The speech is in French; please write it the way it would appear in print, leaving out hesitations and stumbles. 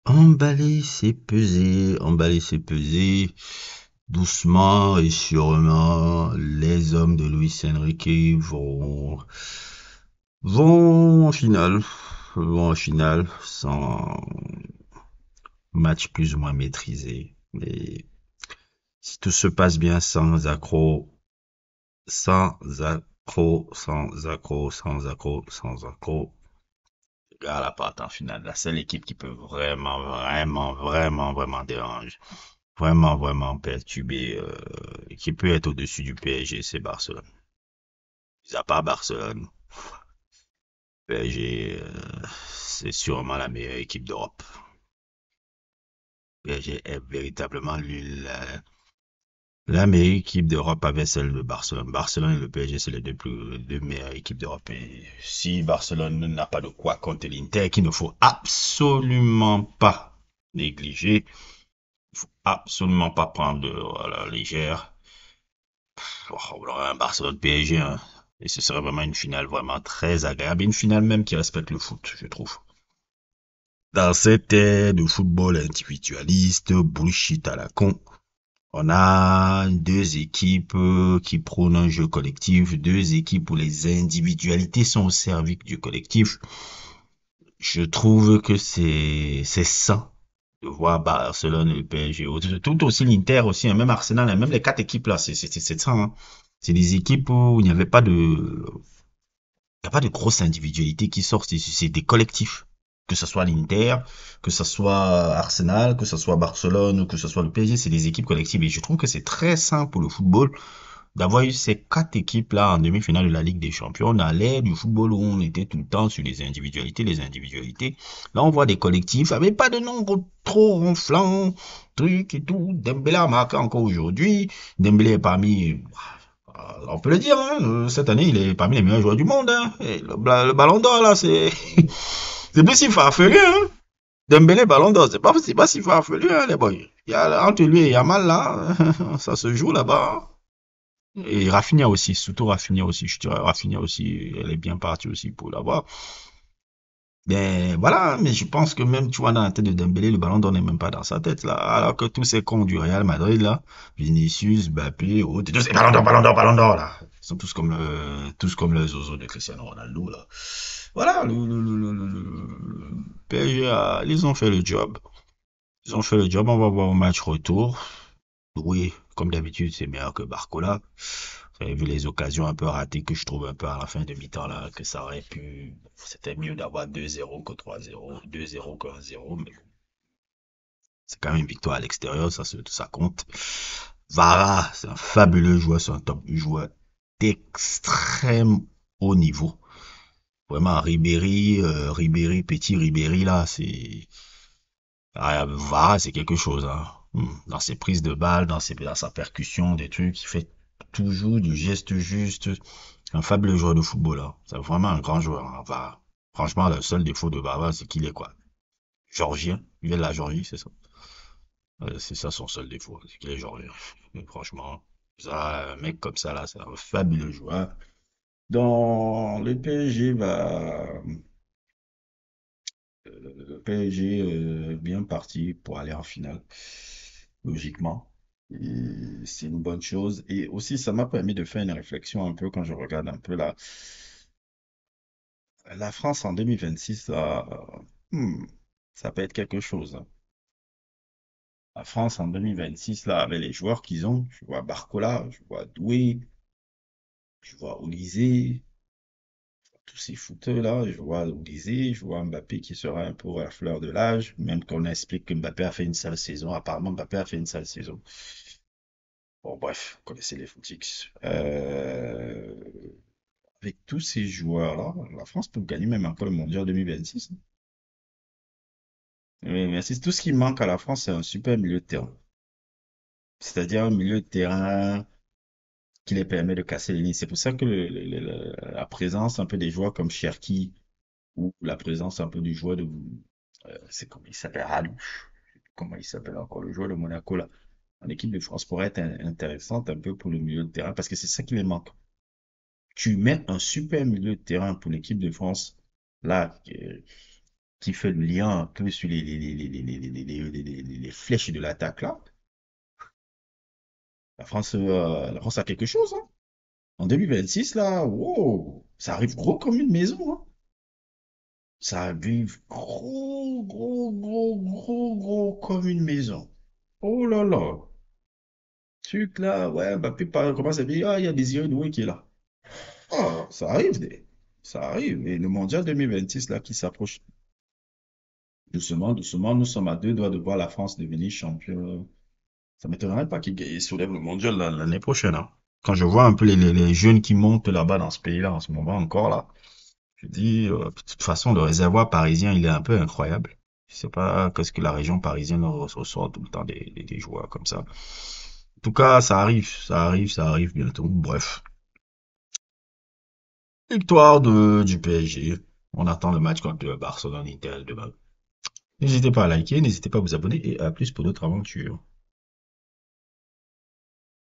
Emballer, c'est peser, doucement et sûrement, les hommes de Luis Enrique vont en finale, vont en finale, sans match plus ou moins maîtrisé. Mais si tout se passe bien sans accroc, à la part en finale, la seule équipe qui peut vraiment déranger, vraiment perturber, qui peut être au-dessus du PSG, c'est Barcelone. Mis à part Barcelone, PSG, c'est sûrement la meilleure équipe d'Europe. PSG est véritablement la meilleure équipe d'Europe avec celle de Barcelone. Barcelone et le PSG, c'est les deux meilleures équipes d'Europe. Et si Barcelone n'a pas de quoi contre l'Inter, qu'il ne faut absolument pas négliger, il faut absolument pas prendre à la légère. Oh, un Barcelone PSG, hein. Et ce serait vraiment une finale vraiment très agréable. Une finale même qui respecte le foot, je trouve. Dans cette ère de football individualiste, bullshit à la con, on a deux équipes qui prônent un jeu collectif, deux équipes où les individualités sont au service du collectif. Je trouve que c'est ça de voir Barcelone et le PSG. Tout aussi l'Inter aussi, hein, même Arsenal, hein, même les quatre équipes là, c'est ça. Hein. C'est des équipes où il n'y avait pas il y a pas de grosse individualité qui sort, c'est des collectifs. Que ce soit l'Inter, que ce soit Arsenal, que ce soit Barcelone, ou que ce soit le PSG, c'est des équipes collectives. Et je trouve que c'est très simple pour le football d'avoir eu ces quatre équipes-là en demi-finale de la Ligue des Champions. On allait du football où on était tout le temps sur les individualités, les individualités. Là, on voit des collectifs avec pas de nombre trop ronflant, trucs et tout. Dembélé a marqué encore aujourd'hui. Dembélé est parmi, on peut le dire, hein, cette année, il est parmi les meilleurs joueurs du monde. Hein. Et le ballon d'or, là, c'est c'est plus si farfelu. Hein. Dembélé, ballon d'or, c'est pas si farfelu. Hein, les boys. Il y a, entre lui et Yamal, là, ça se joue là-bas. Et Rafinha aussi, surtout Rafinha aussi, je dirais Rafinha aussi, elle est bien partie aussi pour l'avoir. Mais voilà, mais je pense que même, tu vois, dans la tête de Dembélé, le ballon d'or n'est même pas dans sa tête, là. Alors que tous ces cons du Real Madrid, là, Vinicius, Mbappé, autres, tous ces ballon d'or, là. Ils sont tous comme le zozo de Cristiano Ronaldo, là. Voilà, le PSG, ils ont fait le job. Ils ont fait le job, on va voir au match retour. Oui, comme d'habitude, c'est meilleur que Barcola. Vous avez vu les occasions un peu ratées que je trouve un peu à la fin de mi-temps là, que ça aurait pu. C'était mieux d'avoir 2-0 que 3-0, 2-0 que 1-0, mais bon, c'est quand même une victoire à l'extérieur, ça compte. Vara, c'est un fabuleux joueur, c'est un top joueur d'extrême haut niveau. Vraiment, Ribéry, petit Ribéry là, c'est. Vara, c'est quelque chose, hein. Dans ses prises de balles, dans sa percussion, des trucs, il fait toujours du geste juste. Un fabuleux joueur de football, hein. C'est vraiment un grand joueur, hein, Vara. Franchement, le seul défaut de Vara, c'est qu'il est quoi? Georgien. Il vient de la Géorgie, c'est ça. C'est ça son seul défaut, c'est qu'il est georgien. Mais franchement, ça, un mec comme ça, là, c'est un fabuleux joueur. Dans le PSG, le PSG bien parti pour aller en finale, logiquement. Et c'est une bonne chose. Et aussi, ça m'a permis de faire une réflexion un peu quand je regarde un peu la France en 2026. Hmm, ça peut être quelque chose. Hein. La France en 2026, là, avec les joueurs qu'ils ont, je vois Barcola, je vois Doué, je vois Olysée, tous ces footeux-là, je vois Olysée, je vois Mbappé qui sera un peu à la fleur de l'âge, même qu'on explique que Mbappé a fait une sale saison. Apparemment, Mbappé a fait une sale saison. Bon, bref, vous connaissez les footix. Avec tous ces joueurs-là, la France peut gagner même encore le mondial 2026. Mais c'est tout ce qui manque à la France, c'est un super milieu de terrain. C'est-à-dire un milieu de terrain qui les permet de casser les lignes. C'est pour ça que la présence un peu des joueurs comme Cherki ou la présence un peu du joueur c'est comment il s'appelle, Ralouche. Comment il s'appelle encore le joueur de Monaco là. En équipe de France pourrait être intéressante un peu pour le milieu de terrain parce que c'est ça qui les manque. Tu mets un super milieu de terrain pour l'équipe de France là. qui fait le lien un peu sur les flèches de l'attaque là, la France a quelque chose, hein. En 2026, là, wow, ça arrive gros comme une maison, hein. Ça arrive gros, gros, gros, gros, gros comme une maison. Oh là là. Truc là, ouais, Mbappé commence à dire, ah, il y a Désiré Doué qui est là. Ah, ça arrive, ça arrive. Et le mondial 2026 là qui s'approche doucement, doucement, nous sommes à deux doigts de voir la France devenir champion. Ça m'étonnerait pas qu'il soulève le mondial l'année prochaine, hein. Quand je vois un peu les jeunes qui montent là-bas dans ce pays-là en ce moment encore là, je dis, de toute façon, le réservoir parisien, il est un peu incroyable. Je sais pas qu'est-ce que la région parisienne ressort tout le temps des joueurs comme ça. En tout cas, ça arrive, ça arrive, ça arrive bientôt. Bref. Victoire du PSG. On attend le match contre le Barcelone Inter demain. N'hésitez pas à liker, n'hésitez pas à vous abonner et à plus pour d'autres aventures.